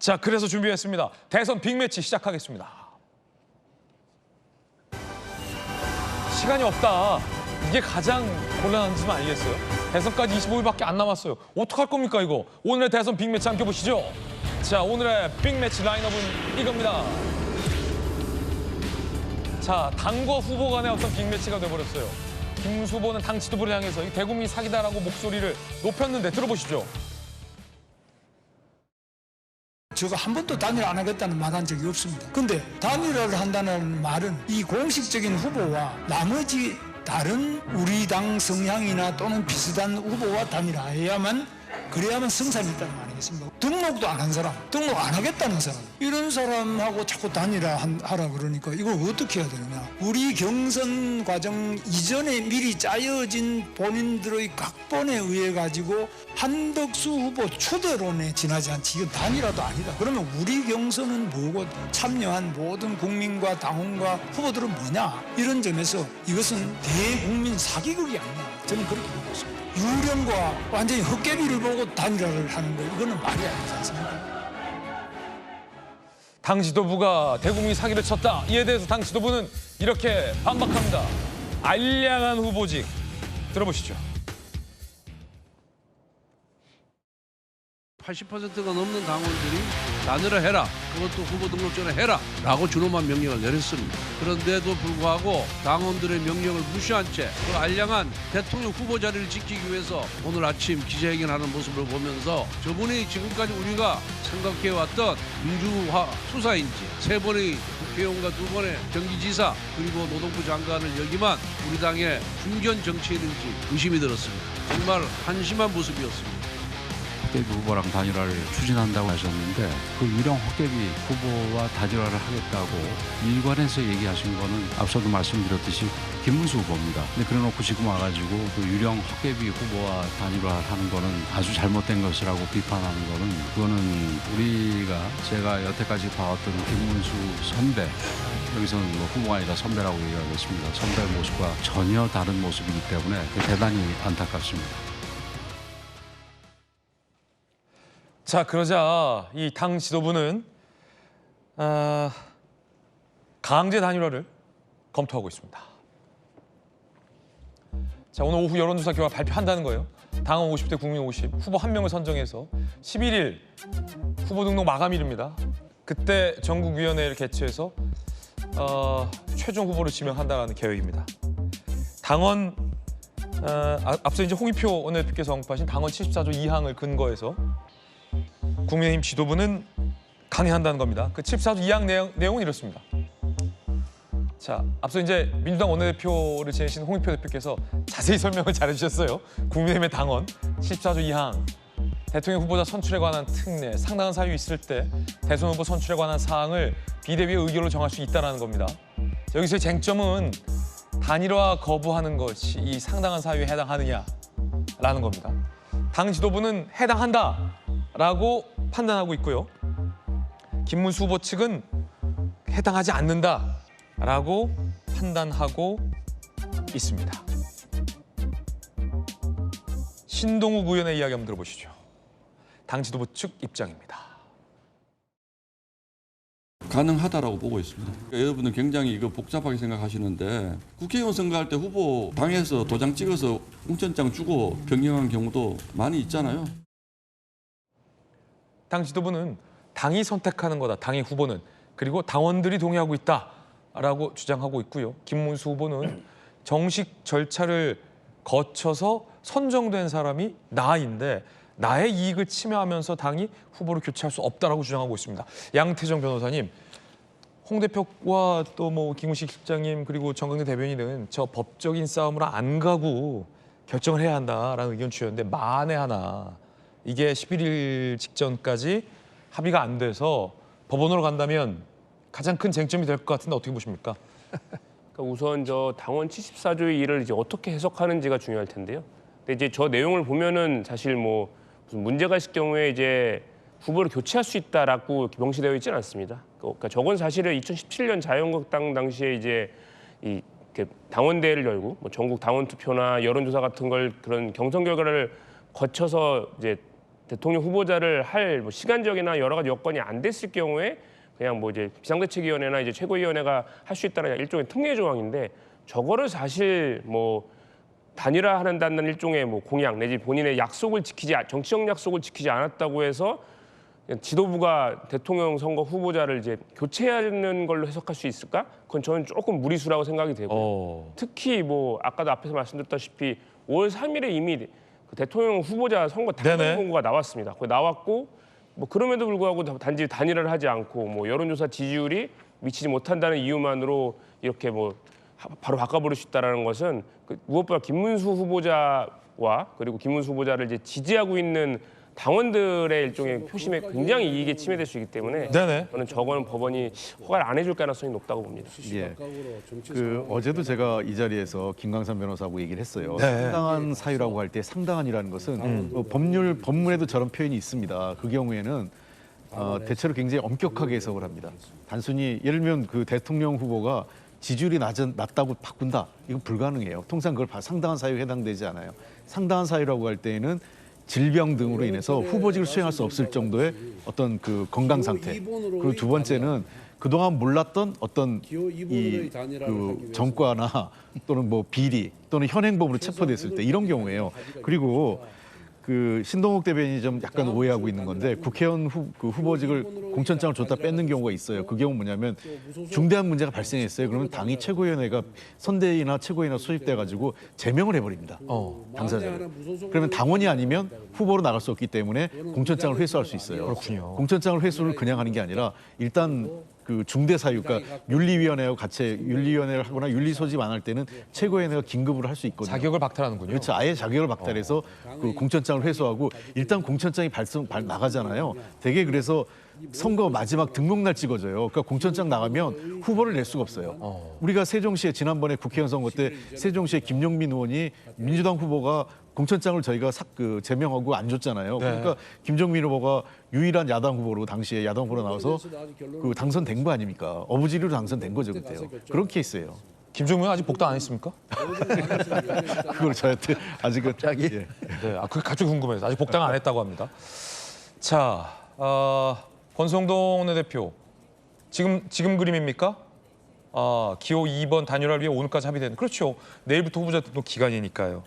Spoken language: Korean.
자, 그래서 준비했습니다. 대선 빅매치 시작하겠습니다. 시간이 없다. 이게 가장 곤란한 점 아니겠어요? 대선까지 25일밖에 안 남았어요. 어떡할 겁니까, 이거? 오늘의 대선 빅매치 함께 보시죠. 자, 오늘의 빅매치 라인업은 이겁니다. 자, 당과 후보 간의 어떤 빅매치가 돼버렸어요. 김문수 후보는 당 지도부를 향해서 이 대국민 사기다라고 목소리를 높였는데 들어보시죠. 제가 한 번도 단일 안 하겠다는 말 한 적이 없습니다. 근데 단일화를 한다는 말은 이 공식적인 후보와 나머지 다른 우리 당 성향이나 또는 비슷한 후보와 단일화해야만 그래야만 성산이 있다는 거 아니겠습니까? 등록도 안 한 사람, 등록 안 하겠다는 사람 이런 사람하고 자꾸 단일화하라 그러니까 이걸 어떻게 해야 되느냐. 우리 경선 과정 이전에 미리 짜여진 본인들의 각본에 의해 가지고 한덕수 후보 추대론에 지나지 않지 이건 단일화도 아니다. 그러면 우리 경선은 뭐고 참여한 모든 국민과 당원과 후보들은 뭐냐. 이런 점에서 이것은 대국민 사기극이 아니냐. 저는 그렇게 보고 있습니다. 유령과 완전히 헛개비를 보고 단일화를 하는 거 이거는 말이 아니지 않습니까? 당 지도부가 대국민 사기를 쳤다. 이에 대해서 당 지도부는 이렇게 반박합니다. 알량한 후보직 들어보시죠. 80%가 넘는 당원들이 단일화해라. 그것도 후보 등록전에 해라. 라고 준엄한 명령을 내렸습니다. 그런데도 불구하고 당원들의 명령을 무시한 채 그 알량한 대통령 후보 자리를 지키기 위해서 오늘 아침 기자회견하는 모습을 보면서 저분이 지금까지 우리가 생각해왔던 민주화 수사인지 3번의 국회의원과 2번의 경기지사 그리고 노동부 장관을 여기만 우리 당의 중견 정치인인지 의심이 들었습니다. 정말 한심한 모습이었습니다. 헛개비 후보랑 단일화를 추진한다고 하셨는데 그 유령 헛개비 후보와 단일화를 하겠다고 일관해서 얘기하신 거는 앞서도 말씀드렸듯이 김문수 후보입니다. 근데 그래놓고 지금 와가지고 그 유령 헛개비 후보와 단일화를 하는 거는 아주 잘못된 것이라고 비판하는 거는 그거는 제가 여태까지 봐왔던 김문수 선배 여기서는 뭐 후보가 아니라 선배라고 얘기하겠습니다. 선배 모습과 전혀 다른 모습이기 때문에 대단히 안타깝습니다. 자, 그러자 이 당 지도부는 강제 단일화를 검토하고 있습니다. 자, 오늘 오후 여론조사 결과 발표한다는 거예요. 당원 50대 국민 50 후보 1명을 선정해서 11일 후보 등록 마감일입니다. 그때 전국위원회를 개최해서 최종 후보를 지명한다는 계획입니다. 당원 앞서 이제 홍익표 원내대표께서 언급하신 당원 74조 2항을 근거해서 국민의힘 지도부는 강행한다는 겁니다. 그 74조 2항 내용은 이렇습니다. 자, 앞서 이제 민주당 원내대표를 지내신 홍익표 대표께서 자세히 설명을 잘해주셨어요. 국민의힘의 당원 74조 2항 대통령 후보자 선출에 관한 특례, 상당한 사유 있을 때 대선 후보 선출에 관한 사항을 비대위의 의결로 정할 수 있다는 겁니다. 여기서의 쟁점은 단일화 거부하는 것이 이 상당한 사유에 해당하느냐라는 겁니다. 당 지도부는 해당한다라고 판단하고 있고요. 김문수 후보 측은 해당하지 않는다라고 판단하고 있습니다. 신동욱 의원의 이야기 한번 들어보시죠. 당 지도부 측 입장입니다. 가능하다라고 보고 있습니다. 여러분은 굉장히 이거 복잡하게 생각하시는데 국회의원 선거할 때 후보 당에서 도장 찍어서 공천장 주고 변경한 경우도 많이 있잖아요. 당 지도부는 당이 선택하는 거다. 당의 후보는. 그리고 당원들이 동의하고 있다라고 주장하고 있고요. 김문수 후보는 정식 절차를 거쳐서 선정된 사람이 나인데 나의 이익을 침해하면서 당이 후보를 교체할 수 없다라고 주장하고 있습니다. 양태정 변호사님, 홍 대표와 또 뭐 김우식 실장님 그리고 정강대 대변인은 저 법적인 싸움으로 안 가고 결정을 해야 한다라는 의견 주셨는데 만에 하나 이게 11일 직전까지 합의가 안 돼서 법원으로 간다면 가장 큰 쟁점이 될 것 같은데 어떻게 보십니까? 그러니까 우선 저 당원 74조의 일을 이제 어떻게 해석하는지가 중요할 텐데요. 근데 이제 저 내용을 보면은 사실 뭐 무슨 문제가 있을 경우에 이제 후보를 교체할 수 있다라고 명시되어 있지는 않습니다. 그러니까 저건 사실은 2017년 자유한국당 당시에 이제 이 당원대회를 열고 뭐 전국 당원 투표나 여론조사 같은 걸 그런 경선 결과를 거쳐서 이제 대통령 후보자를 할 뭐 시간적이나 여러 가지 여건이 안 됐을 경우에 그냥 뭐 이제 비상대책위원회나 이제 최고위원회가 할 수 있다는 일종의 특례 조항인데 저거를 사실 뭐 단일화한다는 일종의 뭐 공약 내지 본인의 약속을 정치적 약속을 지키지 않았다고 해서 지도부가 대통령 선거 후보자를 이제 교체하는 걸로 해석할 수 있을까? 그건 저는 조금 무리수라고 생각이 되고 특히 뭐 아까도 앞에서 말씀드렸다시피 5월 3일에 이미 그 대통령 후보자 선거 네네. 당선 공고가 나왔습니다. 그거 나왔고 뭐 그럼에도 불구하고 단지 단일화를 하지 않고 뭐 여론조사 지지율이 미치지 못한다는 이유만으로 이렇게 뭐 바로 바꿔버릴 수 있다라는 것은 무엇보다 김문수 후보자와 그리고 김문수 후보자를 이제 지지하고 있는 당원들의 일종의 표심에 굉장히 이익이 침해될 수 있기 때문에 네네. 저는 저거는 법원이 허가를 안 해줄 가능성이 높다고 봅니다. 예. 어제도 제가 이 자리에서 김광삼 변호사하고 얘기를 했어요. 네. 상당한 사유라고 할 때 상당한이라는 것은 법문에도 저런 표현이 있습니다. 그 경우에는 대체로 굉장히 엄격하게 해석을 합니다. 단순히 예를 들면 그 대통령 후보가 지지율이 낮다고 바꾼다. 이건 불가능해요. 통상 그걸 상당한 사유에 해당되지 않아요. 상당한 사유라고 할 때에는 질병 등으로 인해서 후보직을 수행할 수 없을 정도의 어떤 그 건강 상태. 그리고 두 번째는 그동안 몰랐던 어떤 그 전과나 또는 뭐 비리 또는 현행범으로 체포됐을 때 이런 경우에요. 그리고 그 신동욱 대변인이 좀 약간 오해하고 있는 건데 국회의원 후보직을 공천장을 줬다 뺏는 경우가 있어요. 그 경우 뭐냐면 중대한 문제가 발생했어요. 그러면 당이 최고위원회가 선대위나 최고위나 소집돼 가지고 제명을 해버립니다. 당사자를. 그러면 당원이 아니면 후보로 나갈 수 없기 때문에 공천장을 회수할 수 있어요. 그렇군요. 공천장을 회수를 그냥 하는 게 아니라 일단 그 중대 사유, 그러니까 윤리위원회하고 같이 윤리위원회를 하거나 윤리 소집 안 할 때는 최고위원회가 긴급으로 할 수 있거든요. 자격을 박탈하는군요. 그렇죠. 아예 자격을 박탈해서 그 공천장을 회수하고 일단 공천장이 나가잖아요. 되게 그래서 선거 마지막 등록날 찍어줘요. 그러니까 공천장 나가면 후보를 낼 수가 없어요. 우리가 세종시에 지난번에 국회의원 선거 때 세종시에 김용민 의원이 민주당 후보가 공천장을 저희가 제명하고 안 줬잖아요. 그러니까 김종민 후보가 유일한 야당 후보로 당시에 야당 후보로 나와서 그 당선된 거 아닙니까? 어부지리로 당선된 거죠 그때요. 그런 케이스예요. 김종민 아직 복당 안 했습니까? 그걸 저한테 아직은 갑자기? 예. 네, 그게 갑자기 궁금해서 아직 복당 안 했다고 합니다. 자, 권성동 원내대표 지금 그림입니까? 기호 2번 단일화를 위해 오늘까지 합의된. 그렇죠. 내일부터 후보자 등록 기간이니까요.